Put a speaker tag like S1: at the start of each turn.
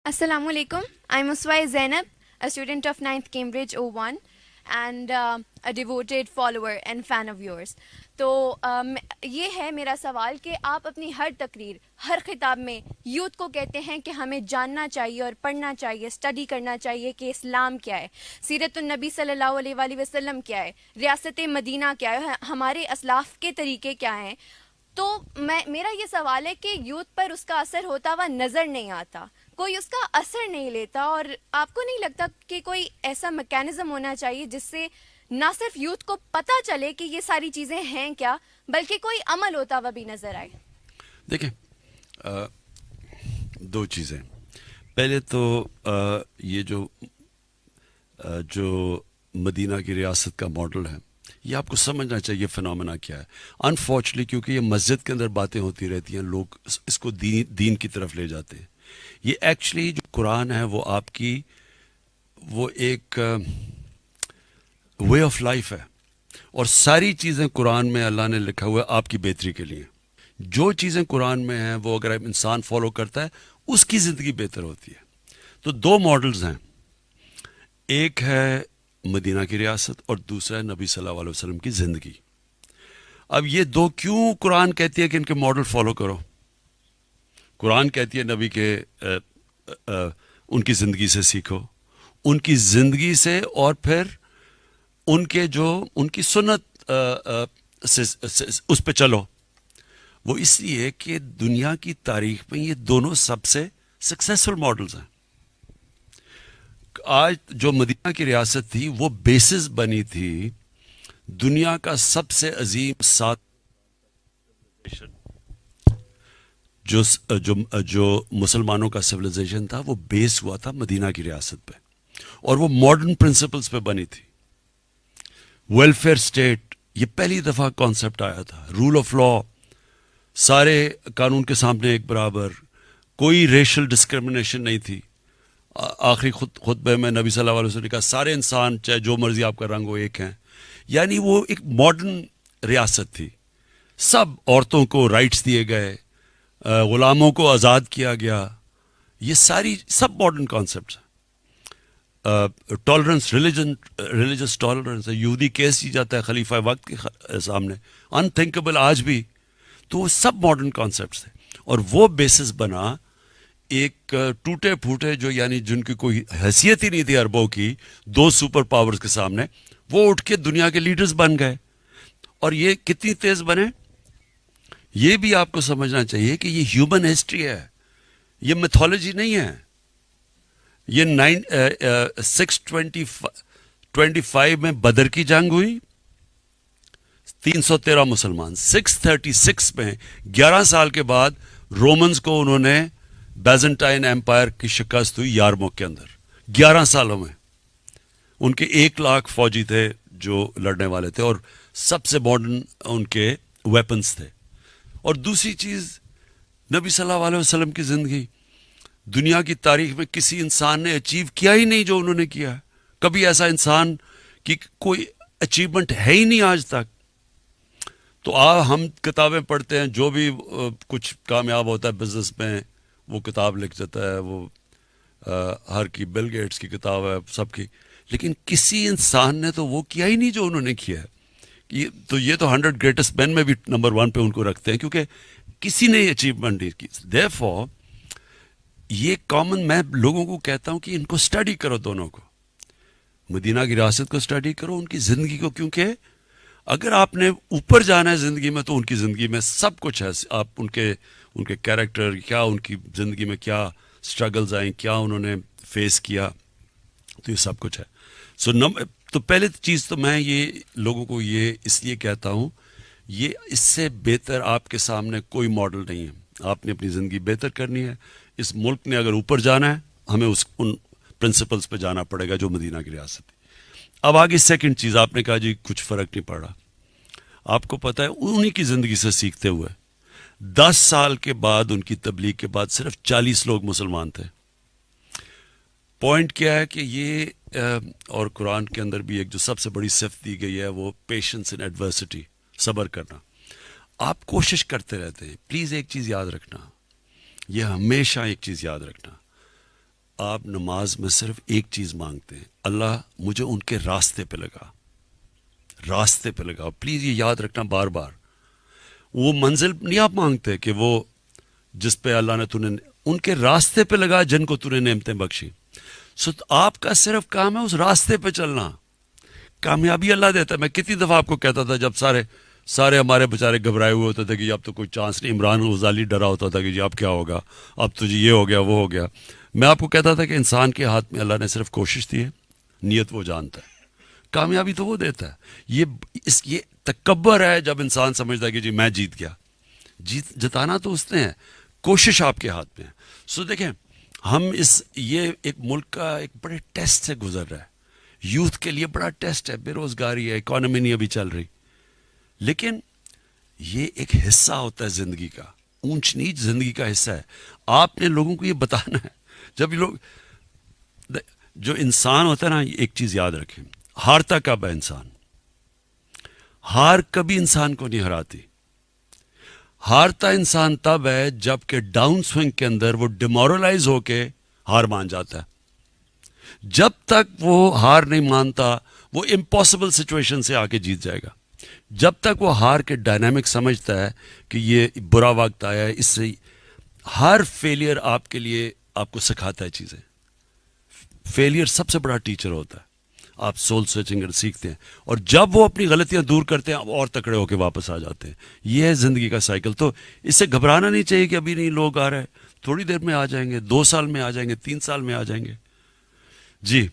S1: Assalamu alaikum. I'm Uswai Zainab, a student of 9th Cambridge O1 and a devoted follower and fan of yours. تو یہ ہے میرا سوال کہ آپ اپنی ہر تقریر ہر خطاب میں یوتھ کو کہتے ہیں کہ ہمیں جاننا چاہیے اور پڑھنا چاہیے، اسٹڈی کرنا چاہیے کہ اسلام کیا ہے، سیرت النبی صلی اللہ علیہ وآلہ وسلم کیا ہے، ریاست مدینہ کیا ہے، ہمارے اسلاف کے طریقے کیا ہیں. تو میرا یہ سوال ہے کہ یوتھ پر اس کا اثر ہوتا ہوا نظر نہیں آتا، کوئی اس کا اثر نہیں لیتا، اور آپ کو نہیں لگتا کہ کوئی ایسا میکینزم ہونا چاہیے جس سے نہ صرف یوتھ کو پتہ چلے کہ یہ ساری چیزیں ہیں کیا، بلکہ کوئی عمل ہوتا ہوا بھی نظر آئے؟
S2: دیکھیں، دو چیزیں. پہلے تو یہ جو مدینہ کی ریاست کا ماڈل ہے، یہ آپ کو سمجھنا چاہیے فنومنا کیا ہے. انفارچونیٹلی کیونکہ یہ مسجد کے اندر باتیں ہوتی رہتی ہیں، لوگ اس کو دین کی طرف لے جاتے ہیں. یہ ایکچولی جو قرآن ہے وہ آپ کی وہ ایک وے آف لائف ہے، اور ساری چیزیں قرآن میں اللہ نے لکھا ہوا ہے آپ کی بہتری کے لیے. جو چیزیں قرآن میں ہیں وہ اگر انسان فالو کرتا ہے اس کی زندگی بہتر ہوتی ہے. تو دو ماڈلز ہیں، ایک ہے مدینہ کی ریاست اور دوسرا ہے نبی صلی اللہ علیہ وسلم کی زندگی. اب یہ دو کیوں قرآن کہتی ہے کہ ان کے ماڈل فالو کرو؟ قرآن کہتی ہے نبی کے ان کی زندگی سے سیکھو، ان کی زندگی سے، اور پھر ان کی سنت سے اس پہ چلو. وہ اس لیے کہ دنیا کی تاریخ میں یہ دونوں سب سے سکسیسفل ماڈلز ہیں. آج جو مدینہ کی ریاست تھی وہ بیسس بنی تھی دنیا کا سب سے عظیم جو مسلمانوں کا سویلائزیشن تھا وہ بیس ہوا تھا مدینہ کی ریاست پہ، اور وہ ماڈرن پرنسپلز پہ بنی تھی. ویلفیئر اسٹیٹ، یہ پہلی دفعہ کانسیپٹ آیا تھا. رول آف لا، سارے قانون کے سامنے ایک برابر، کوئی ریشل ڈسکرمنیشن نہیں تھی. آخری خطبے میں نبی صلی اللہ علیہ وسلم نے کہا سارے انسان چاہے جو مرضی آپ کا رنگ ہو ایک ہیں. یعنی وہ ایک ماڈرن ریاست تھی. سب عورتوں کو رائٹس دیے گئے، غلاموں کو آزاد کیا گیا. یہ سب ماڈرن کانسیپٹس ہیں. ٹالرنس، ریلیجس ٹالرنس ہے. یہودی کیس کی جاتا ہے خلیفہ وقت کے سامنے، انتھنکیبل آج بھی. تو وہ سب ماڈرن کانسیپٹس تھے، اور وہ بیسس بنا ایک ٹوٹے پھوٹے جو یعنی جن کی کوئی حیثیت ہی نہیں تھی عربوں کی، دو سپر پاورز کے سامنے وہ اٹھ کے دنیا کے لیڈرز بن گئے. اور یہ کتنی تیز بنے، یہ بھی آپ کو سمجھنا چاہیے کہ یہ ہیومن ہسٹری ہے، یہ میتھولوجی نہیں ہے. یہ 625 میں بدر کی جنگ ہوئی، 313 مسلمان. 636 میں 11 سال کے بعد رومنز کو انہوں نے بیزنٹائن ایمپائر کی شکست ہوئی یارموک کے اندر. 11 سالوں میں ان کے 1 لاکھ فوجی تھے جو لڑنے والے تھے، اور سب سے ماڈرن ان کے ویپنز تھے. اور دوسری چیز، نبی صلی اللہ علیہ وسلم کی زندگی دنیا کی تاریخ میں کسی انسان نے اچیو کیا ہی نہیں جو انہوں نے کیا ہے. کبھی ایسا انسان کی کوئی اچیومنٹ ہے ہی نہیں آج تک. تو ہم کتابیں پڑھتے ہیں، جو بھی کچھ کامیاب ہوتا ہے بزنس میں وہ کتاب لکھ دیتا ہے، وہ ہر کی بل گیٹس کی کتاب ہے، سب کی. لیکن کسی انسان نے تو وہ کیا ہی نہیں جو انہوں نے کیا ہے. تو یہ تو 100 گریٹسٹ مین میں بھی نمبر 1 پہ ان کو رکھتے ہیں، کیونکہ کسی نے اچیومنٹ نہیں کی. Therefore یہ کامن، میں لوگوں کو کہتا ہوں کہ ان کو اسٹڈی کرو، دونوں کو، مدینہ کی ریاست کو اسٹڈی کرو، ان کی زندگی کو. کیونکہ اگر آپ نے اوپر جانا ہے زندگی میں تو ان کی زندگی میں سب کچھ ہے. آپ ان کے کیریکٹر کیا، ان کی زندگی میں کیا اسٹرگلز آئیں، کیا انہوں نے فیس کیا، تو یہ سب کچھ ہے. تو پہلے چیز تو میں یہ لوگوں کو یہ اس لیے کہتا ہوں، یہ اس سے بہتر آپ کے سامنے کوئی ماڈل نہیں ہے. آپ نے اپنی زندگی بہتر کرنی ہے. اس ملک نے اگر اوپر جانا ہے ہمیں ان پرنسپلز پہ جانا پڑے گا جو مدینہ کی ریاست ہے. اب آگے سیکنڈ چیز، آپ نے کہا جی کچھ فرق نہیں پڑ رہا. آپ کو پتہ ہے انہی کی زندگی سے سیکھتے ہوئے 10 سال کے بعد ان کی تبلیغ کے بعد صرف 40 لوگ مسلمان تھے. پوائنٹ کیا ہے کہ یہ اور قرآن کے اندر بھی ایک جو سب سے بڑی صفت دی گئی ہے وہ پیشنس ان ایڈورسٹی، صبر کرنا. آپ کوشش کرتے رہتے ہیں. پلیز ایک چیز یاد رکھنا، یہ ہمیشہ ایک چیز یاد رکھنا، آپ نماز میں صرف ایک چیز مانگتے ہیں, اللہ مجھے ان کے راستے پہ لگا, راستے پہ لگا. پلیز یہ یاد رکھنا بار بار, وہ منزل نہیں آپ مانگتے کہ وہ جس پہ اللہ نے تُونے ان کے راستے پہ لگا جن کو تو نے نعمتیں بخشی. سو آپ کا صرف کام ہے اس راستے پہ چلنا. کامیابی اللہ دیتا ہے. میں کتنی دفعہ آپ کو کہتا تھا جب سارے ہمارے بیچارے گھبرائے ہوئے ہوتے تھے کہ جی اب تو کوئی چانس نہیں, عمران غزالی ڈرا ہوتا تھا کہ جی اب کیا ہوگا, اب تو جی یہ ہو گیا وہ ہو گیا. میں آپ کو کہتا تھا کہ انسان کے ہاتھ میں اللہ نے صرف کوشش دی ہے, نیت وہ جانتا ہے, کامیابی تو وہ دیتا ہے. یہ تکبر ہے جب انسان سمجھتا ہے کہ جی میں جیت گیا. جتانا تو اس نے ہے, کوشش آپ کے ہاتھ میں ہے. سو دیکھیں ہم یہ ایک ملک کا ایک بڑے ٹیسٹ سے گزر رہا ہے. یوتھ کے لیے بڑا ٹیسٹ ہے, بے روزگاری ہے, اکانومی نہیں ابھی چل رہی, لیکن یہ ایک حصہ ہوتا ہے زندگی کا, اونچ نیچ زندگی کا حصہ ہے. آپ نے لوگوں کو یہ بتانا ہے. جب یہ لوگ جو انسان ہوتا ہے نا, ایک چیز یاد رکھیں, ہارتا کب ہے انسان؟ ہار کبھی انسان کو نہیں ہراتی. ہارتا انسان تب ہے جب کہ ڈاؤن سوئنگ کے اندر وہ ڈیمورلائز ہو کے ہار مان جاتا ہے. جب تک وہ ہار نہیں مانتا وہ امپاسبل سچویشن سے آ کے جیت جائے گا. جب تک وہ ہار کے ڈائنامک سمجھتا ہے کہ یہ برا وقت آیا ہے, اس سے ہر فیلئر آپ کے لیے آپ کو سکھاتا ہے چیزیں. فیلئر سب سے بڑا ٹیچر ہوتا ہے. آپ سول سرچنگ سیکھتے ہیں, اور جب وہ اپنی غلطیاں دور کرتے ہیں اور تکڑے ہو کے واپس آ جاتے ہیں. یہ ہے زندگی کا سائیکل. تو اس سے گھبرانا نہیں چاہیے کہ ابھی نہیں لوگ آ رہے ہیں, تھوڑی دیر میں آ جائیں گے, 2 سال میں آ جائیں گے, 3 سال میں آ جائیں گے. جی